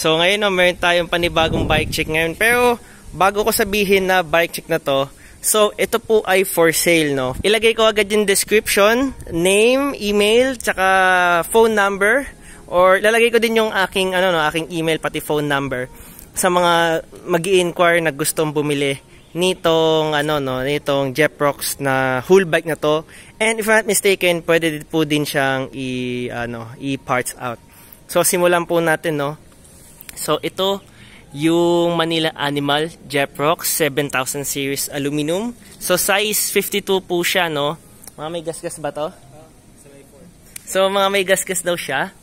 So ngayon no, meron tayong panibagong bike check ngayon. Pero bago ko sabihin na bike check na to, so ito po ay for sale, no. Ilagay ko agad yung description, name, email, tsaka phone number, or lalagay ko din yung aking aking email pati phone number sa mga magi-inquire na gustong bumili nitong nitong Jeprox na whole bike na to. And if I'm not mistaken, pwede po din siyang i-parts out. So simulan po natin, no. So ito yung Manila Animal Jeprox 7000 series aluminum. So size 52 po siya, no. Mga may gasgas ba to? So mga may gasgas daw siya.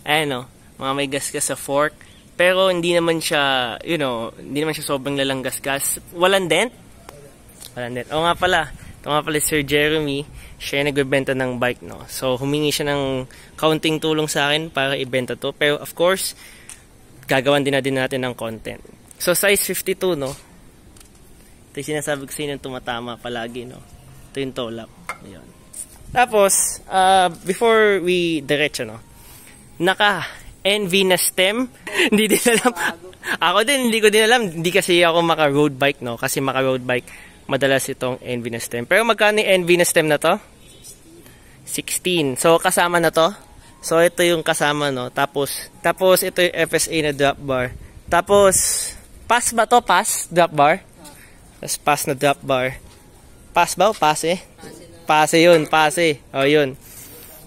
Ayan, no. Mga may gasgas sa fork. Pero hindi naman siya, hindi naman siya sobrang lalang gasgas. Walang dent? Walang dent. O nga pala, ito nga pala Sir Jeremy, siya yung nagbebenta ng bike, no. So humingi siya ng kaunting tulong sa akin para ibenta to. Pero of course, gagawan din natin ng content. So size 52, no. Ito yung sinasabi ko sa inyo tumatama palagi, no. Ito yung toe lap. Ayun. Tapos, before we diretso, no, naka NV na stem. Hindi din alam. Ako din, hindi ko din alam. Hindi kasi ako maka-road bike, no? Kasi maka-road bike, madalas itong NV na stem. Pero magkano yung NV na stem na to? 16. So, kasama na to. So, ito yung kasama, no? Tapos ito yung FSA na drop bar. Tapos, pass ba to? Pass? Drop bar? Tapos, pass na drop bar. Pass ba o pass eh? Pass yun, pass eh. O, yun.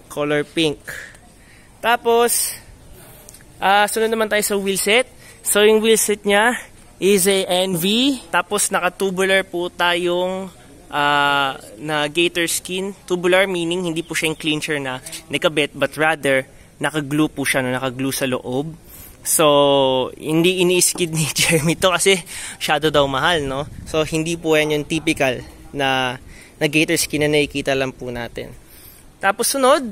Color pink. Tapos, sunod naman tayo sa wheelset. So, yung wheelset niya is a NV. Tapos, naka-tubular po tayong na gator skin. Tubular meaning hindi po siya yung clincher na nakabit, but rather, naka-glue po siya, naka-glue sa loob. So, hindi ini-skid ni Jeremy to kasi shadow daw mahal, no? So, hindi po yan yung typical na gator skin na nakikita lang po natin. Tapos, sunod,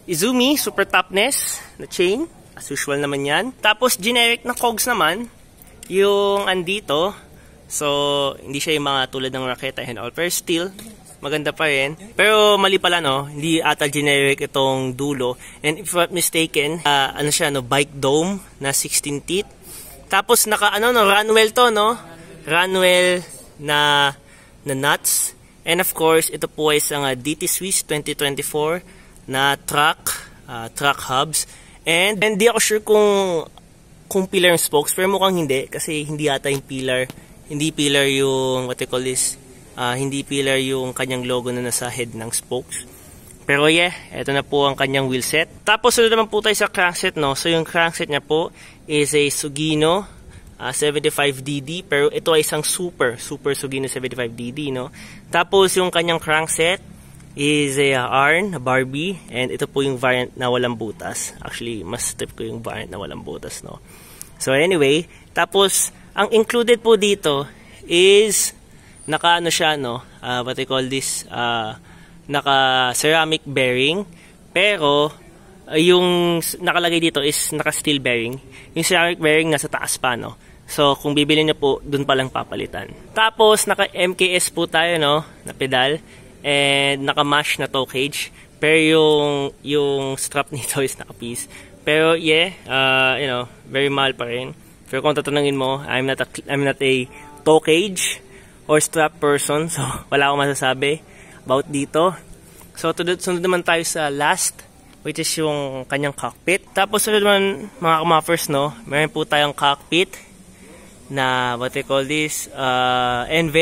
Izumi Super Toughness na chain. As usual naman yan. Tapos, generic na cogs naman, yung andito. So, hindi siya yung mga tulad ng Raketa and all. Pero still, maganda pa rin. Pero, mali pala, no? Hindi ata generic itong dulo. And if I'm not mistaken, bike dome na 16 teeth. Tapos, runwell to, no? Runwell na nuts. And of course, ito po ay isang DT Swiss 2024 na truck hubs. And di ako sure kung pillar yung spokes, pero mukhang hindi kasi hindi ata yung pillar. Hindi pillar yung hindi pillar yung kanyang logo na nasa head ng spokes. Pero yeah, ito na po ang kanyang wheelset. Tapos sunod naman po tayo sa crankset, no. So yung crankset niya po is a Sugino 75DD, pero ito ay isang super Sugino 75DD, no. Tapos yung kanyang crankset is a Arn, a Barbie, and ito po yung variant na walang butas. Actually, mas trip ko yung variant na walang butas, no. So anyway, tapos ang included po dito is naka what they call this, naka ceramic bearing, pero yung nakalagay dito is naka steel bearing. Yung ceramic bearing nasa taas pa, no. So kung bibili niyo po, dun pa lang papalitan. Tapos naka MKS po tayo, no, na pedal. And naka-mash na toe cage. Pero yung strap nito is naka-piece. Pero yeah, very mahal pa rin. Pero kung tatanungin mo, I'm not a toe cage or strap person. So wala akong masasabi about dito. So sunod naman tayo sa last, which is yung kanyang cockpit. Tapos sunod naman mga kamaffers, no, meron po tayong cockpit na what they call this, NV.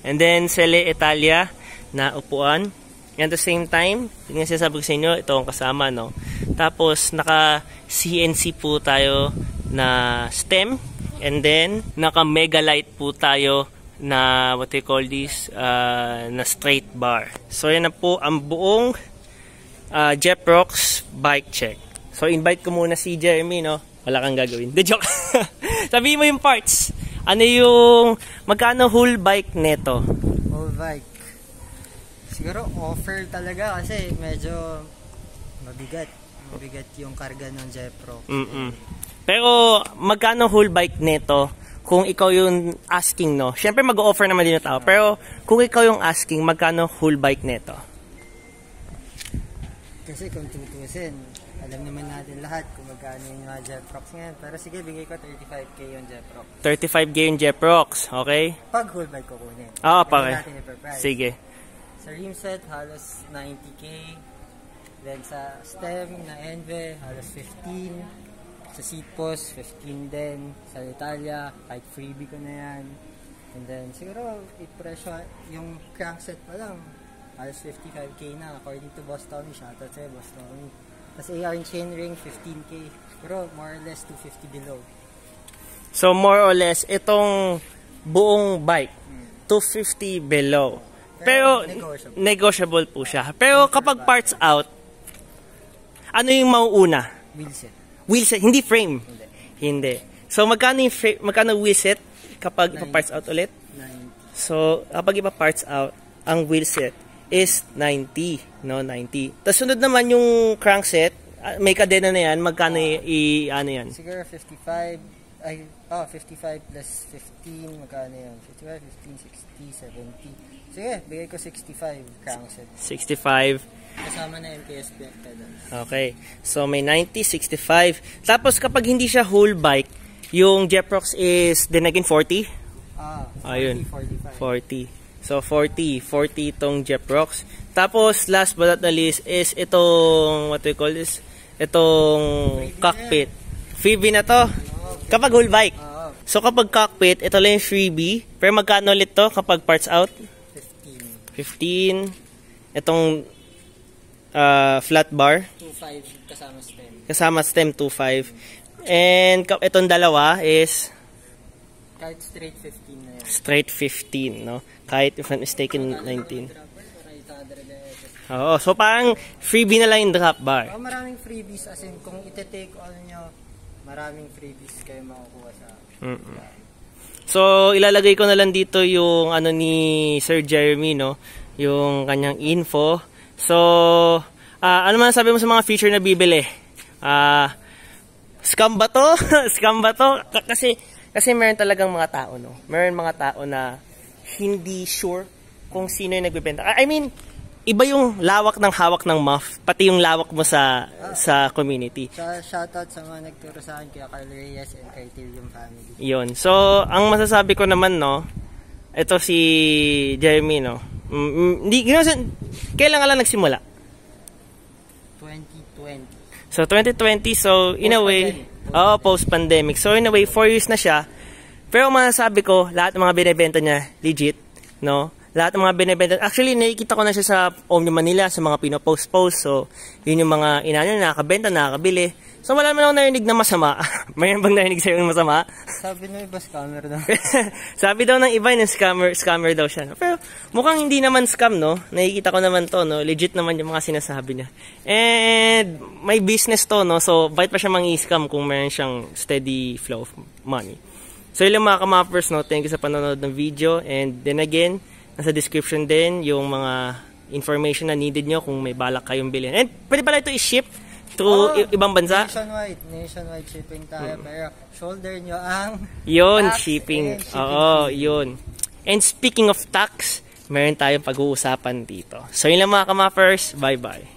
And then Selle Italia na upuan. And at the same time, yung sinasabi ko sa inyo, ito ang kasama, no. Tapos, naka CNC po tayo na stem. And then, naka Megalight po tayo na what they call this, na straight bar. So, yan na po ang buong Jeprox bike check. So, invite ko muna si Jeremy, no. Wala kang gagawin. The joke. Sabihin mo yung parts. Ano yung, magkano whole bike neto? Whole bike. Siguro offer talaga kasi medyo mabigat yung karga ng Jeprox. Pero magkano whole bike neto kung ikaw yung asking, no? Syempre mag-offer naman din ng tao. Pero kung ikaw yung asking, magkano whole bike neto? Kasi kung tutusin, alam naman natin lahat kung magkano yung mga Jeprox ngayon. Pero sige, bigay ko 35k yung Jeprox. 35k yung Jeprox, okay? Pag whole bike kukunin. Oo, pare. Natin i-price. Sige. Sa rim set, halos 90k. Then sa stem na Enve, halos 15. Sa seat post, 15 din. Sa Italia, kahit freebie ko na yan. And then, siguro, i-presyo yung crankset pa lang. Halos 55k na, according to Boss Tommy. Shoutout sa'yo, Boss Tommy. Tapos AR chainring, 15k. Pero, more or less, 250 below. So, more or less, itong buong bike, 250 below. Pero, negotiable po siya. Pero, kapag parts out, ano yung mauuna? Wheelset. Wheelset, hindi frame. Hindi. So, magkano wheelset kapag ipa-parts out ulit? 90. So, kapag ipa-parts out, ang wheelset is 90. No, 90. Tapos sunod naman yung crankset, may kadena na yan, magkano ano yan? Siguro 55, 55 plus 15, magkano yan? 55, 15, 60, 70. Sige, bigay ko 65 crankset. 65. Kasama na MKS doon. Okay. So, may 90, 65. Tapos, kapag hindi siya whole bike, yung Jeprox is then again 40? 40, Ayun. 45. 40. So, 40 itong Jeprox. Tapos, last but not the least is itong, what we call this? Itong cockpit. Freebie na to. Kapag whole bike. So, kapag cockpit, ito lang yung freebie. Pero magkano ulit to kapag parts out? 15. Itong flat bar. 2.5 kasama stem. Kasama stem 2.5. And itong dalawa is Kahit straight 15 na yan. straight 15, no? Kahit if I'm mistaken 19. Oo, so parang freebie na lang yung drop bar. Maraming freebies as in kung ite-take all nyo, maraming freebies kayo makukuha sa So ilalagay ko na lang dito yung ano ni Sir Jeremy, no? Yung kanyang info. So ano man sabi mo sa mga feature na bibili? Scam ba to? Scam ba to? Kasi meron talagang mga tao, no? Meron mga tao na hindi sure kung sino yung nagbebenta. I mean, iba yung lawak ng hawak ng muff, pati yung lawak mo sa community. Shoutout sa mga nagturo sa akin, kaya Carl Reyes and kay Tilium family. Yun. So, ang masasabi ko naman, no, ito si Jeremy, no, kailan ka lang nagsimula? 2020. So, 2020, so, in a way, post-pandemic. So, in a way, 4 years na siya. Pero masasabi ko, lahat ng mga binibenta niya, legit, no? Lahat ng mga binibenta, actually, nakikita ko na siya sa Omni Manila, sa mga pinopost-post. So, yun yung mga inano, nakakabenta, nakakabili. So, wala naman ako narinig na masama. Mayroon bang narinig sa'yo yung masama? Sabi ng iba, scammer daw. Sabi daw ng iba, yung scammer daw siya. Pero, mukhang hindi naman scam, no? Nakikita ko naman to, no? Legit naman yung mga sinasabi niya. And, may business to, no? So, bakit pa siya mang-i-scam kung mayroon siyang steady flow of money? So, yun lang mga kamappers, no? Thank you sa panonood ng video. And then again, nasa description din yung mga information na needed nyo kung may balak kayong bilhin. And pwede pala ito i-ship to ibang bansa? Nationwide shipping tayo. Pero shoulder nyo ang yun, tax shipping. Oo, yun. And speaking of tax, meron tayong pag-uusapan dito. So yun lang mga kamappers. Bye-bye.